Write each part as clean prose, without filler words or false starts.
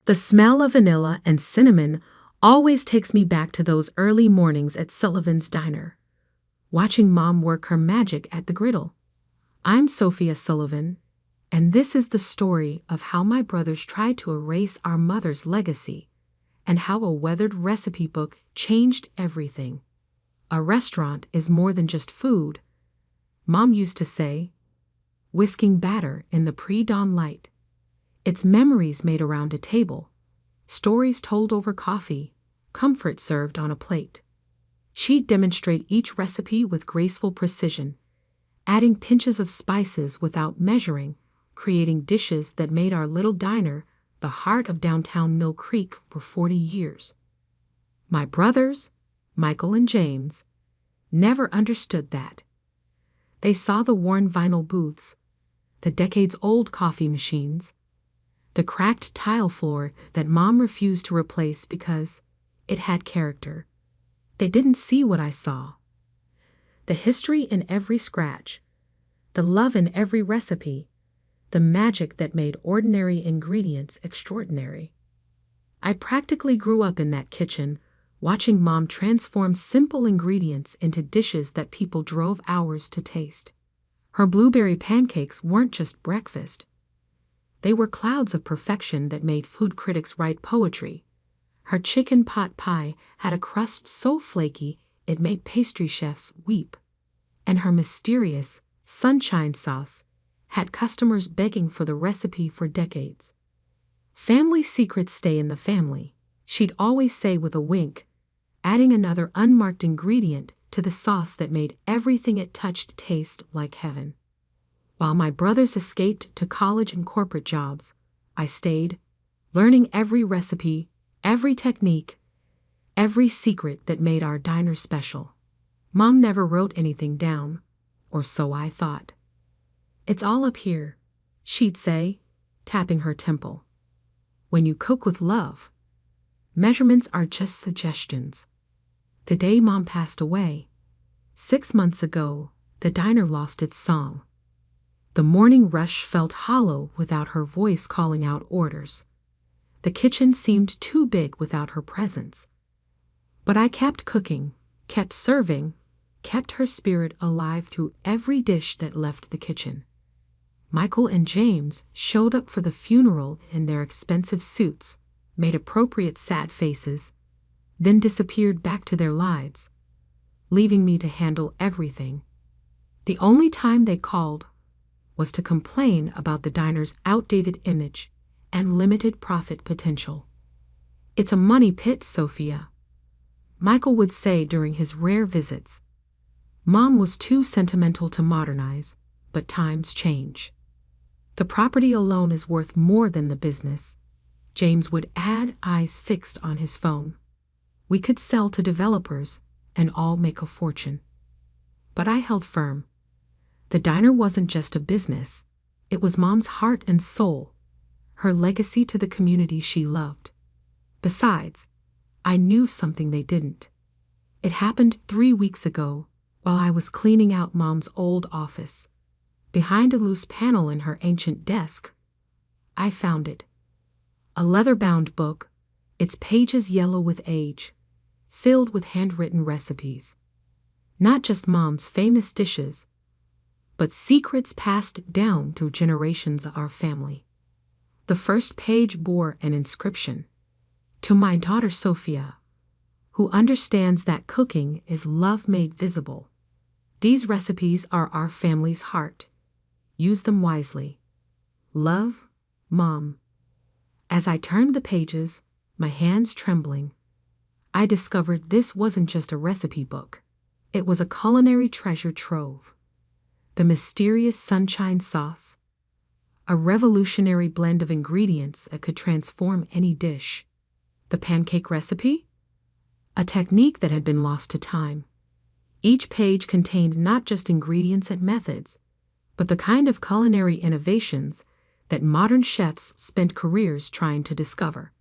The smell of vanilla and cinnamon always takes me back to those early mornings at Sullivan's Diner, watching Mom work her magic at the griddle. I'm Sophia Sullivan, and this is the story of how my brothers tried to erase our mother's legacy and how a weathered recipe book changed everything. A restaurant is more than just food, Mom used to say, whisking batter in the pre-dawn light. It's memories made around a table, stories told over coffee, comfort served on a plate. She'd demonstrate each recipe with graceful precision, adding pinches of spices without measuring, creating dishes that made our little diner the heart of downtown Mill Creek for 40 years. My brothers, Michael and James, never understood that. They saw the worn vinyl booths, the decades-old coffee machines, the cracked tile floor that Mom refused to replace because it had character. They didn't see what I saw. The history in every scratch, the love in every recipe, the magic that made ordinary ingredients extraordinary. I practically grew up in that kitchen, watching Mom transform simple ingredients into dishes that people drove hours to taste. Her blueberry pancakes weren't just breakfast. They were clouds of perfection that made food critics write poetry. Her chicken pot pie had a crust so flaky it made pastry chefs weep. And her mysterious sunshine sauce had customers begging for the recipe for decades. Family secrets stay in the family, she'd always say with a wink, adding another unmarked ingredient to the sauce that made everything it touched taste like heaven. While my brothers escaped to college and corporate jobs, I stayed, learning every recipe, every technique, every secret that made our diner special. Mom never wrote anything down, or so I thought. "It's all up here," she'd say, tapping her temple. "When you cook with love, measurements are just suggestions." The day Mom passed away, 6 months ago, the diner lost its song. The morning rush felt hollow without her voice calling out orders. The kitchen seemed too big without her presence. But I kept cooking, kept serving, kept her spirit alive through every dish that left the kitchen. Michael and James showed up for the funeral in their expensive suits, made appropriate sad faces, then disappeared back to their lives, leaving me to handle everything. The only time they called was to complain about the diner's outdated image and limited profit potential. "It's a money pit, Sophia," Michael would say during his rare visits. Mom was too sentimental to modernize, but times change. "The property alone is worth more than the business," James would add, eyes fixed on his phone. "We could sell to developers and all make a fortune." But I held firm. The diner wasn't just a business, it was Mom's heart and soul, her legacy to the community she loved. Besides, I knew something they didn't. It happened 3 weeks ago while I was cleaning out Mom's old office. Behind a loose panel in her ancient desk, I found it. A leather-bound book, its pages yellow with age, filled with handwritten recipes. Not just Mom's famous dishes, but secrets passed down through generations of our family. The first page bore an inscription, "To my daughter Sophia, who understands that cooking is love made visible. These recipes are our family's heart. Use them wisely. Love, Mom." As I turned the pages, my hands trembling, I discovered this wasn't just a recipe book. It was a culinary treasure trove. The mysterious sunshine sauce, a revolutionary blend of ingredients that could transform any dish. The pancake recipe, a technique that had been lost to time. Each page contained not just ingredients and methods, but the kind of culinary innovations that modern chefs spent careers trying to discover.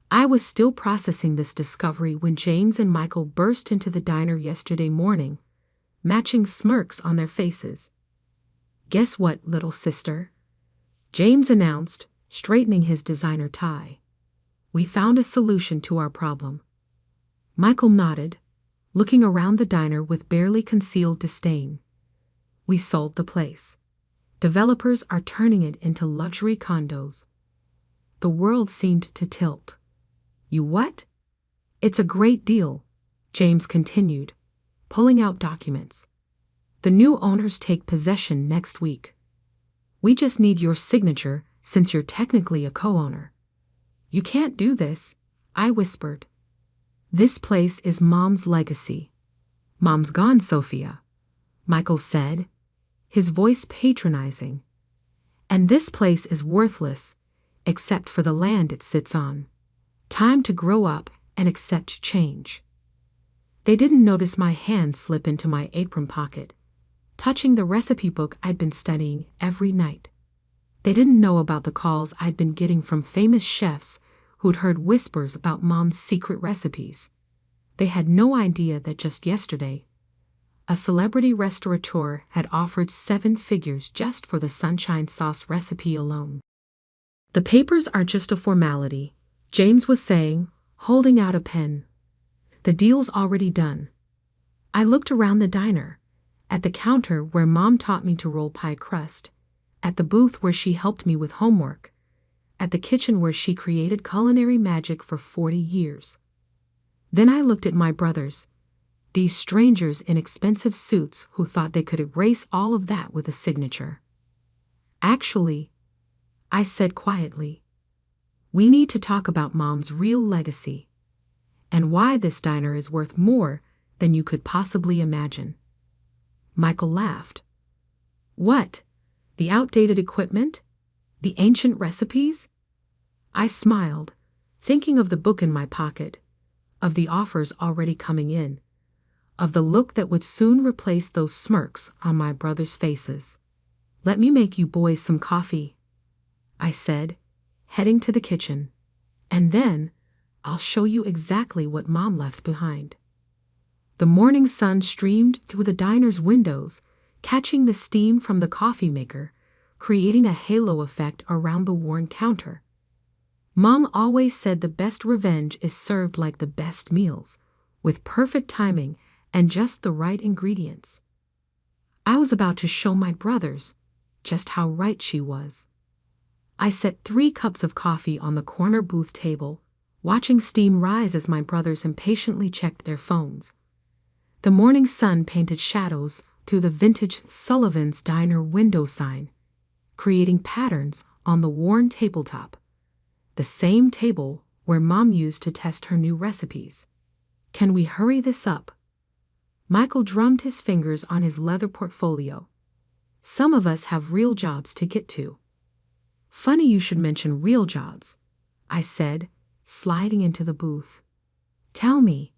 I was still processing this discovery when James and Michael burst into the diner yesterday morning, matching smirks on their faces. "Guess what, little sister?" James announced, straightening his designer tie. We found a solution to our problem. Michael nodded, looking around the diner with barely concealed disdain. We sold the place. Developers are turning it into luxury condos. The world seemed to tilt. You what? It's a great deal, James continued, pulling out documents. The new owners take possession next week. We just need your signature since you're technically a co-owner. You can't do this, I whispered. This place is Mom's legacy. Mom's gone, Sophia, Michael said, his voice patronizing. And this place is worthless, except for the land it sits on. Time to grow up and accept change. They didn't notice my hand slip into my apron pocket, touching the recipe book I'd been studying every night. They didn't know about the calls I'd been getting from famous chefs who'd heard whispers about Mom's secret recipes. They had no idea that just yesterday, a celebrity restaurateur had offered 7 figures just for the sunshine sauce recipe alone. The papers are just a formality, James was saying, holding out a pen. The deal's already done. I looked around the diner, at the counter where Mom taught me to roll pie crust, at the booth where she helped me with homework, at the kitchen where she created culinary magic for 40 years. Then I looked at my brothers, these strangers in expensive suits who thought they could erase all of that with a signature. Actually, I said quietly, we need to talk about Mom's real legacy, and why this diner is worth more than you could possibly imagine. Michael laughed. What? The outdated equipment? The ancient recipes? I smiled, thinking of the book in my pocket, of the offers already coming in, of the look that would soon replace those smirks on my brothers' faces. Let me make you boys some coffee, I said, heading to the kitchen, and then I'll show you exactly what Mom left behind. The morning sun streamed through the diner's windows, catching the steam from the coffee maker, creating a halo effect around the worn counter. Mom always said the best revenge is served like the best meals, with perfect timing and just the right ingredients. I was about to show my brothers just how right she was. I set 3 cups of coffee on the corner booth table, watching steam rise as my brothers impatiently checked their phones. The morning sun painted shadows through the vintage Sullivan's Diner window sign, creating patterns on the worn tabletop, the same table where Mom used to test her new recipes. Can we hurry this up? Michael drummed his fingers on his leather portfolio. Some of us have real jobs to get to. Funny you should mention real jobs, I said, sliding into the booth. Tell me,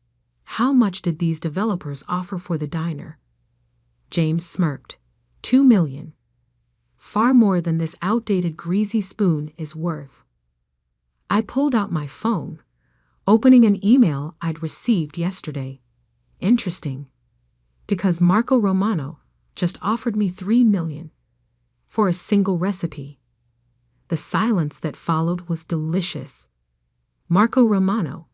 how much did these developers offer for the diner? James smirked. $2 million. Far more than this outdated greasy spoon is worth. I pulled out my phone, opening an email I'd received yesterday. Interesting, because Marco Romano just offered me $3 million for a single recipe. The silence that followed was delicious. Marco Romano,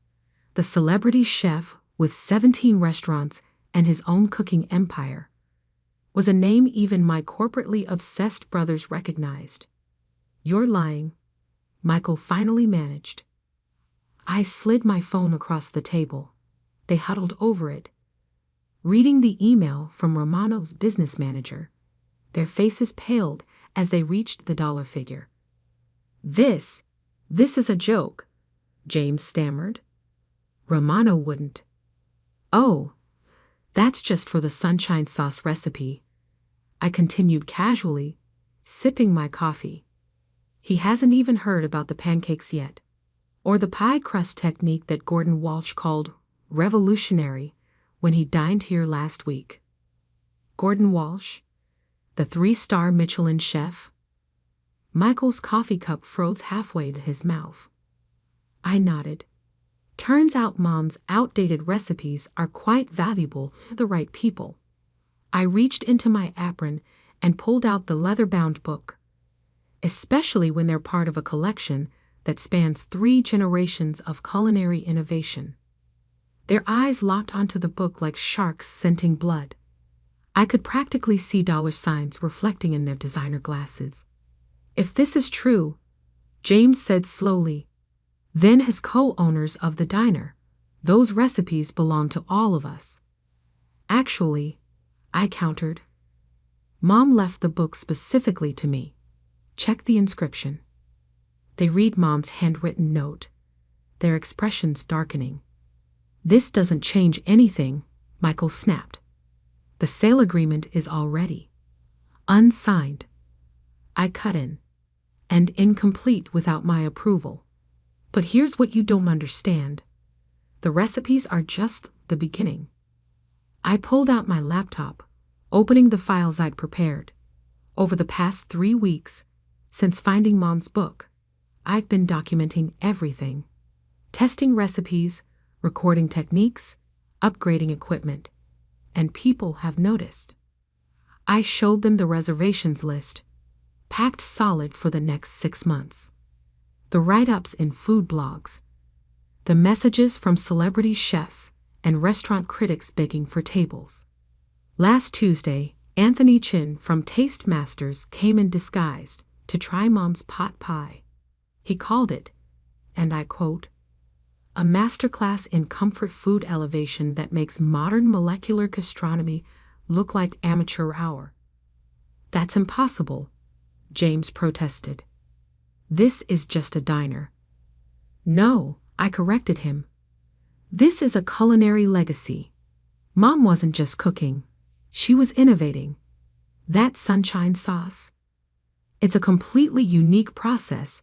the celebrity chef with 17 restaurants and his own cooking empire, was a name even my corporately obsessed brothers recognized. You're lying, Michael finally managed. I slid my phone across the table. They huddled over it, reading the email from Romano's business manager. Their faces paled as they reached the dollar figure. This is a joke, James stammered. Romano wouldn't. Oh, that's just for the sunshine sauce recipe, I continued casually, sipping my coffee. He hasn't even heard about the pancakes yet, or the pie crust technique that Gordon Walsh called revolutionary when he dined here last week. Gordon Walsh, the 3-star Michelin chef? Michael's coffee cup froze halfway to his mouth. I nodded. Turns out Mom's outdated recipes are quite valuable to the right people. I reached into my apron and pulled out the leather-bound book. Especially when they're part of a collection that spans 3 generations of culinary innovation. Their eyes locked onto the book like sharks scenting blood. I could practically see dollar signs reflecting in their designer glasses. "If this is true," James said slowly, "then as co-owners of the diner, those recipes belong to all of us." "Actually," I countered, "Mom left the book specifically to me. Check the inscription." They read Mom's handwritten note, their expressions darkening. "This doesn't change anything," Michael snapped. "The sale agreement is already unsigned." I cut in. "And incomplete without my approval. But here's what you don't understand. The recipes are just the beginning." I pulled out my laptop, opening the files I'd prepared. Over the past 3 weeks, since finding Mom's book, I've been documenting everything. Testing recipes, recording techniques, upgrading equipment. And people have noticed. I showed them the reservations list, packed solid for the next 6 months. The write-ups in food blogs. The messages from celebrity chefs and restaurant critics begging for tables. Last Tuesday, Anthony Chin from Taste Masters came in disguised to try Mom's pot pie. He called it, and I quote, "a masterclass in comfort food elevation that makes modern molecular gastronomy look like amateur hour." "That's impossible," James protested. "This is just a diner." "No," I corrected him. "This is a culinary legacy. Mom wasn't just cooking, she was innovating. That sunshine sauce. It's a completely unique process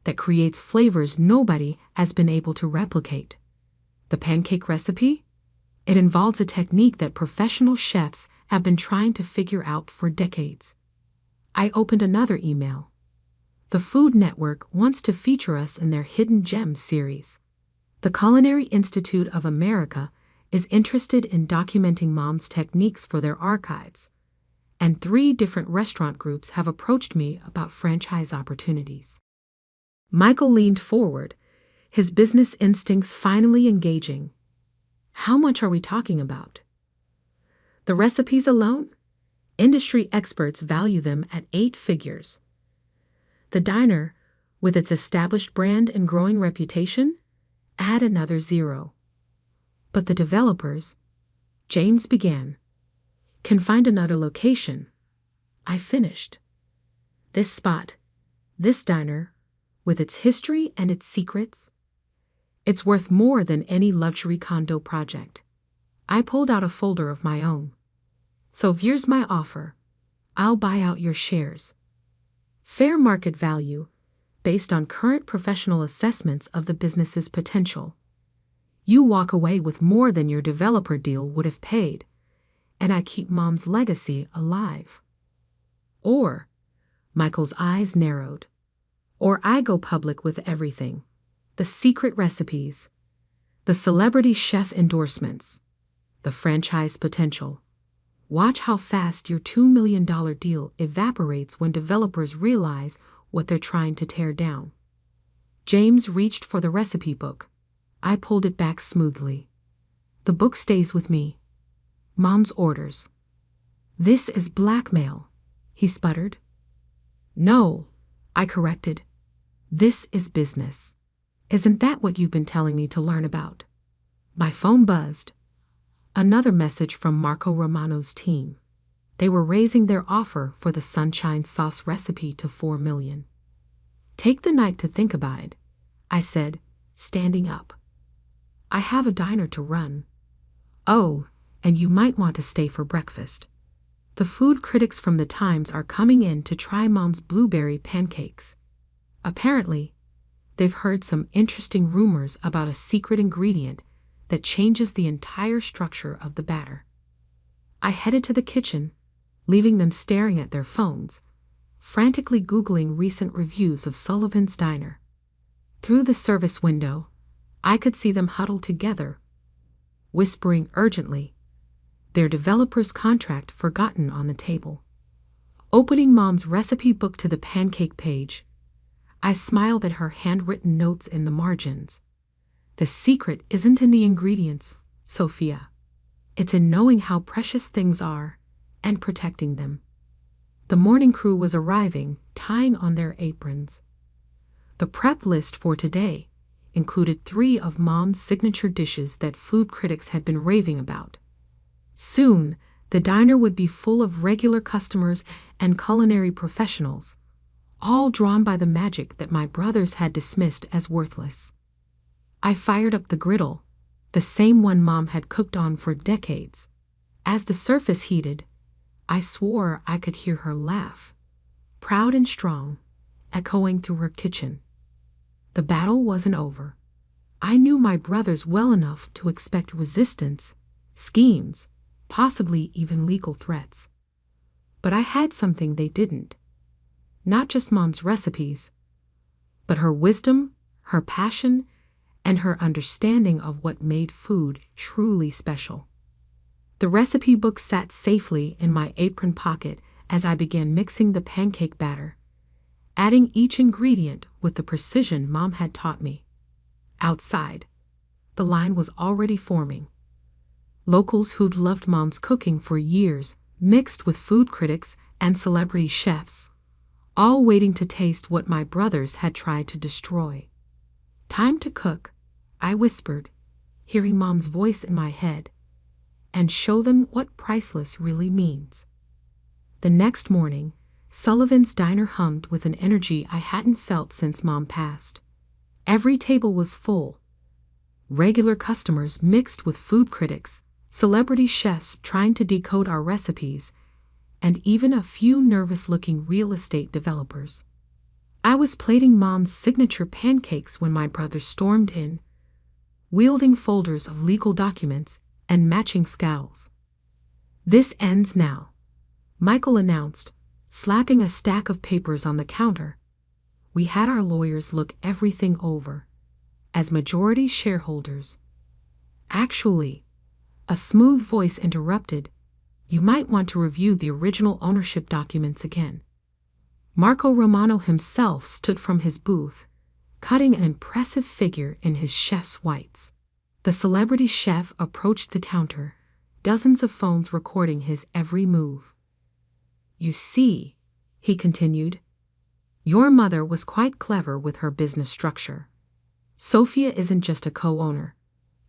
that creates flavors nobody has been able to replicate. The pancake recipe? It involves a technique that professional chefs have been trying to figure out for decades." I opened another email. The Food Network wants to feature us in their Hidden Gems series. The Culinary Institute of America is interested in documenting Mom's techniques for their archives, and 3 different restaurant groups have approached me about franchise opportunities. Michael leaned forward, his business instincts finally engaging. "How much are we talking about?" "The recipes alone? Industry experts value them at 8 figures. The diner, with its established brand and growing reputation, add another 0. But the developers," James began, "can find another location." I finished. "This spot, this diner, with its history and its secrets, it's worth more than any luxury condo project." I pulled out a folder of my own. "So here's my offer. I'll buy out your shares. Fair market value, based on current professional assessments of the business's potential. You walk away with more than your developer deal would have paid, and I keep Mom's legacy alive. Or," Michael's eyes narrowed, "or I go public with everything. The secret recipes, the celebrity chef endorsements, the franchise potential. Watch how fast your $2 million deal evaporates when developers realize what they're trying to tear down." James reached for the recipe book. I pulled it back smoothly. "The book stays with me. Mom's orders." "This is blackmail," he sputtered. "No," I corrected. "This is business. Isn't that what you've been telling me to learn about?" My phone buzzed. Another message from Marco Romano's team. They were raising their offer for the sunshine sauce recipe to $4 million. "Take the night to think about it," I said, standing up. "I have a diner to run. Oh, and you might want to stay for breakfast. The food critics from the Times are coming in to try Mom's blueberry pancakes. Apparently, they've heard some interesting rumors about a secret ingredient that changes the entire structure of the batter." I headed to the kitchen, leaving them staring at their phones, frantically Googling recent reviews of Sullivan's Diner. Through the service window, I could see them huddled together, whispering urgently, their developer's contract forgotten on the table. Opening Mom's recipe book to the pancake page, I smiled at her handwritten notes in the margins. The secret isn't in the ingredients, Sophia. It's in knowing how precious things are and protecting them. The morning crew was arriving, tying on their aprons. The prep list for today included 3 of Mom's signature dishes that food critics had been raving about. Soon, the diner would be full of regular customers and culinary professionals, all drawn by the magic that my brothers had dismissed as worthless. I fired up the griddle, the same one Mom had cooked on for decades. As the surface heated, I swore I could hear her laugh, proud and strong, echoing through her kitchen. The battle wasn't over. I knew my brothers well enough to expect resistance, schemes, possibly even legal threats. But I had something they didn't. Not just Mom's recipes, but her wisdom, her passion, and her understanding of what made food truly special. The recipe book sat safely in my apron pocket as I began mixing the pancake batter, adding each ingredient with the precision Mom had taught me. Outside, the line was already forming. Locals who'd loved Mom's cooking for years mixed with food critics and celebrity chefs, all waiting to taste what my brothers had tried to destroy. "Time to cook," I whispered, hearing Mom's voice in my head, "and show them what priceless really means." The next morning, Sullivan's Diner hummed with an energy I hadn't felt since Mom passed. Every table was full. Regular customers mixed with food critics, celebrity chefs trying to decode our recipes, and even a few nervous-looking real estate developers. I was plating Mom's signature pancakes when my brother stormed in, wielding folders of legal documents and matching scowls. "This ends now," Michael announced, slapping a stack of papers on the counter. We had our lawyers look everything over. As majority shareholders. Actually, a smooth voice interrupted, "You might want to review the original ownership documents again." Marco Romano himself stood from his booth, cutting an impressive figure in his chef's whites. The celebrity chef approached the counter, dozens of phones recording his every move. "You see," he continued, "your mother was quite clever with her business structure. Sophia isn't just a co-owner.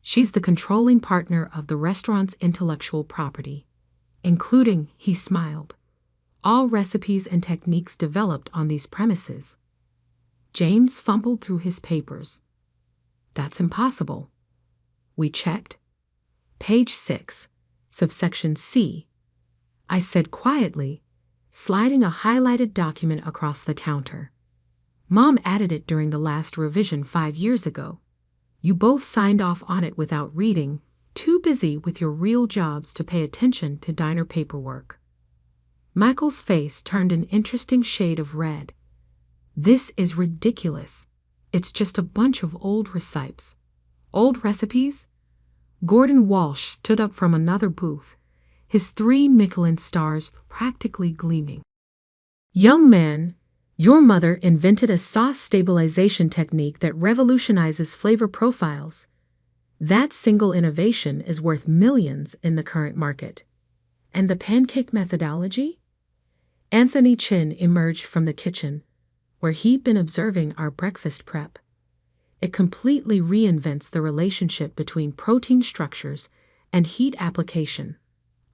She's the controlling partner of the restaurant's intellectual property, including," he smiled, "all recipes and techniques developed on these premises." James fumbled through his papers. "That's impossible." We checked. "Page 6, subsection C," I said quietly, sliding a highlighted document across the counter. "Mom added it during the last revision 5 years ago. You both signed off on it without reading, too busy with your real jobs to pay attention to diner paperwork." Michael's face turned an interesting shade of red. "This is ridiculous. It's just a bunch of old recipes." "Old recipes?" Gordon Walsh stood up from another booth, his 3 Michelin stars practically gleaming. "Young man, your mother invented a sauce stabilization technique that revolutionizes flavor profiles. That single innovation is worth millions in the current market. And the pancake methodology?" Anthony Chin emerged from the kitchen, where he'd been observing our breakfast prep. "It completely reinvents the relationship between protein structures and heat application.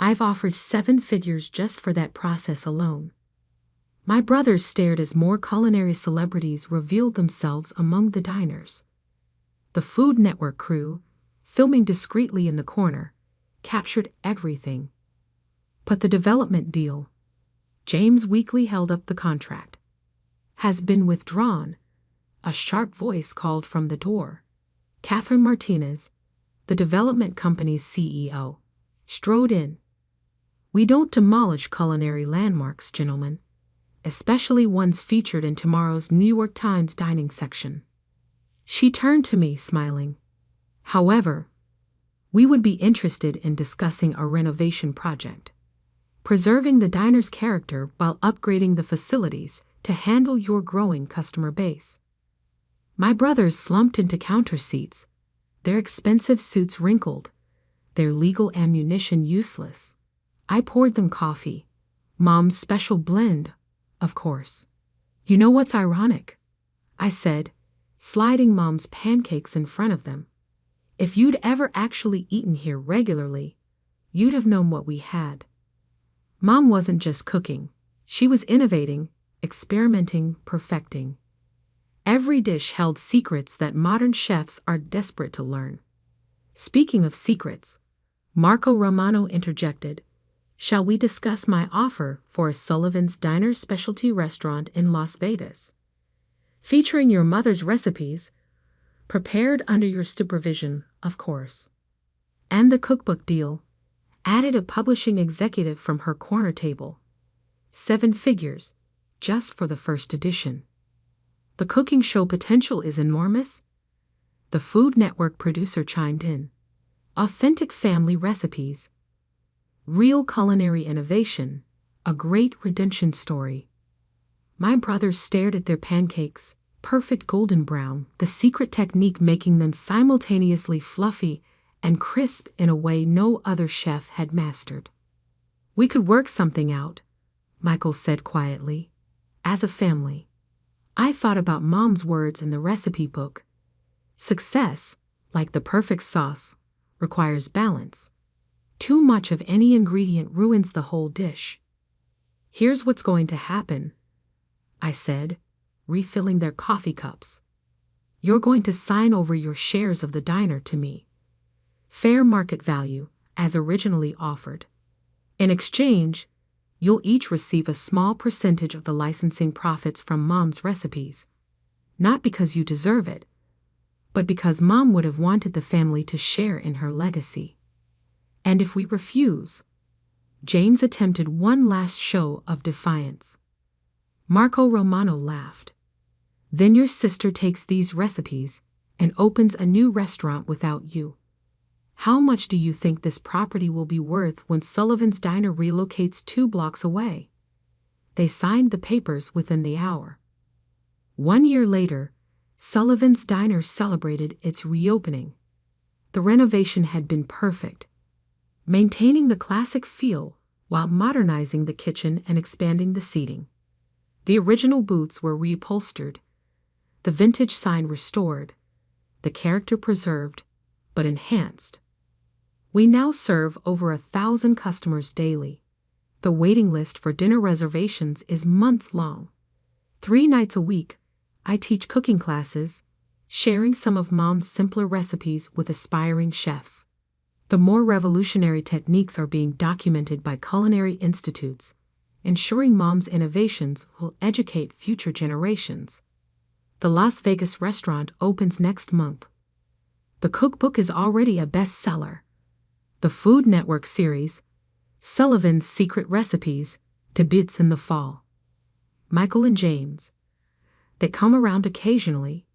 I've offered 7 figures just for that process alone." My brothers stared as more culinary celebrities revealed themselves among the diners. The Food Network crew, filming discreetly in the corner, captured everything. "But the development deal," James weakly held up the contract, "has been withdrawn," a sharp voice called from the door. Catherine Martinez, the development company's CEO, strode in. "We don't demolish culinary landmarks, gentlemen, especially ones featured in tomorrow's New York Times dining section." She turned to me, smiling. "However, we would be interested in discussing a renovation project. Preserving the diner's character while upgrading the facilities to handle your growing customer base. My brothers slumped into counter seats, their expensive suits wrinkled, their legal ammunition useless. I poured them coffee, Mom's special blend, of course. You know what's ironic? I said, sliding Mom's pancakes in front of them. If you'd ever actually eaten here regularly, you'd have known what we had. Mom wasn't just cooking, she was innovating, experimenting, perfecting. Every dish held secrets that modern chefs are desperate to learn. Speaking of secrets, Marco Romano interjected, "Shall we discuss my offer for a Sullivan's Diner specialty restaurant in Las Vegas? Featuring your mother's recipes, prepared under your supervision, of course. And the cookbook deal," added a publishing executive from her corner table. 7 figures, just for the first edition. The cooking show potential is enormous. The Food Network producer chimed in. Authentic family recipes. Real culinary innovation, a great redemption story. My brothers stared at their pancakes, perfect golden brown, the secret technique making them simultaneously fluffy and crisp in a way no other chef had mastered. "We could work something out," Michael said quietly. "As a family." I thought about Mom's words in the recipe book. Success, like the perfect sauce, requires balance. Too much of any ingredient ruins the whole dish. "Here's what's going to happen," I said, refilling their coffee cups. "You're going to sign over your shares of the diner to me. Fair market value, as originally offered. In exchange, you'll each receive a small percentage of the licensing profits from Mom's recipes. Not because you deserve it, but because Mom would have wanted the family to share in her legacy. And if we refuse," James attempted one last show of defiance. Marco Romano laughed. "Then your sister takes these recipes and opens a new restaurant without you. How much do you think this property will be worth when Sullivan's Diner relocates 2 blocks away?" They signed the papers within the hour. 1 year later, Sullivan's Diner celebrated its reopening. The renovation had been perfect, maintaining the classic feel while modernizing the kitchen and expanding the seating. The original booths were reupholstered, the vintage sign restored, the character preserved, but enhanced. We now serve over 1,000 customers daily. The waiting list for dinner reservations is months long. 3 nights a week, I teach cooking classes, sharing some of Mom's simpler recipes with aspiring chefs. The more revolutionary techniques are being documented by culinary institutes, ensuring Mom's innovations will educate future generations. The Las Vegas restaurant opens next month. The cookbook is already a bestseller. The Food Network series, Sullivan's Secret Recipes, debuts in the fall. Michael and James. They come around occasionally,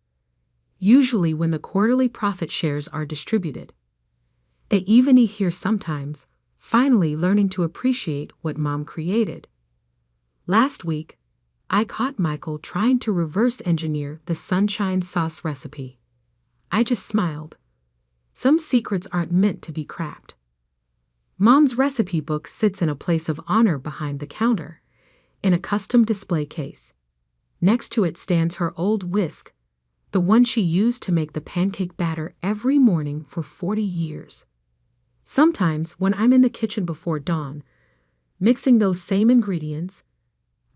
usually when the quarterly profit shares are distributed. They even eat here sometimes, finally learning to appreciate what Mom created. Last week, I caught Michael trying to reverse engineer the sunshine sauce recipe. I just smiled. Some secrets aren't meant to be cracked. Mom's recipe book sits in a place of honor behind the counter, in a custom display case. Next to it stands her old whisk, the one she used to make the pancake batter every morning for 40 years. Sometimes, when I'm in the kitchen before dawn, mixing those same ingredients,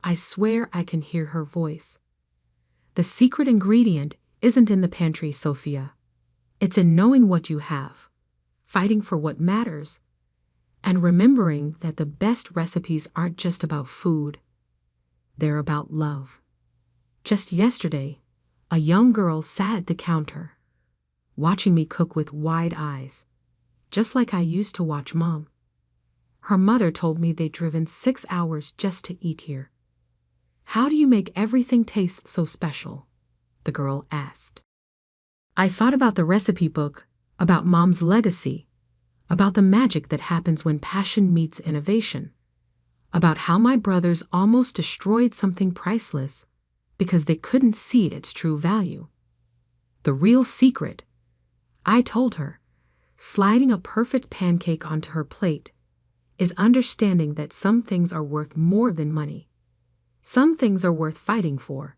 I swear I can hear her voice. "The secret ingredient isn't in the pantry, Sophia. It's in knowing what you have, fighting for what matters, and remembering that the best recipes aren't just about food. They're about love." Just yesterday, a young girl sat at the counter, watching me cook with wide eyes, just like I used to watch Mom. Her mother told me they'd driven 6 hours just to eat here. "How do you make everything taste so special?" the girl asked. I thought about the recipe book, about Mom's legacy, about the magic that happens when passion meets innovation. about how my brothers almost destroyed something priceless because they couldn't see its true value. The real secret, I told her, sliding a perfect pancake onto her plate, is understanding that some things are worth more than money. Some things are worth fighting for.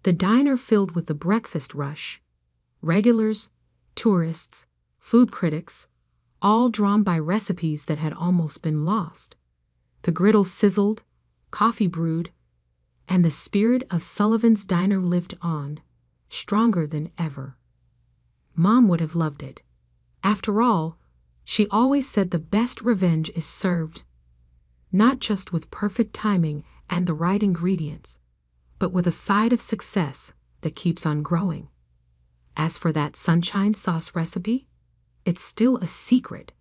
The diner filled with the breakfast rush, regulars, tourists, food critics, all drawn by recipes that had almost been lost. The griddle sizzled, coffee brewed, and the spirit of Sullivan's Diner lived on, stronger than ever. Mom would have loved it. After all, she always said the best revenge is served, not just with perfect timing and the right ingredients, but with a side of success that keeps on growing. As for that sunshine sauce recipe, it's still a secret.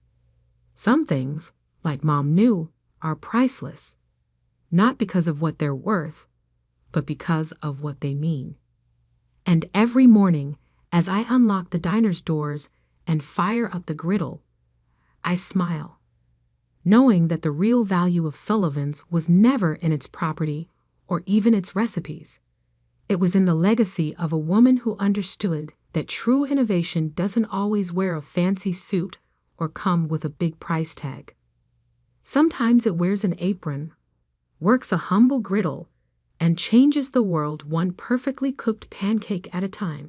Some things, like Mom knew, are priceless, not because of what they're worth, but because of what they mean. And every morning, as I unlock the diner's doors and fire up the griddle, I smile, knowing that the real value of Sullivan's was never in its property or even its recipes. It was in the legacy of a woman who understood that true innovation doesn't always wear a fancy suit or come with a big price tag. Sometimes it wears an apron, works a humble griddle, and changes the world one perfectly cooked pancake at a time.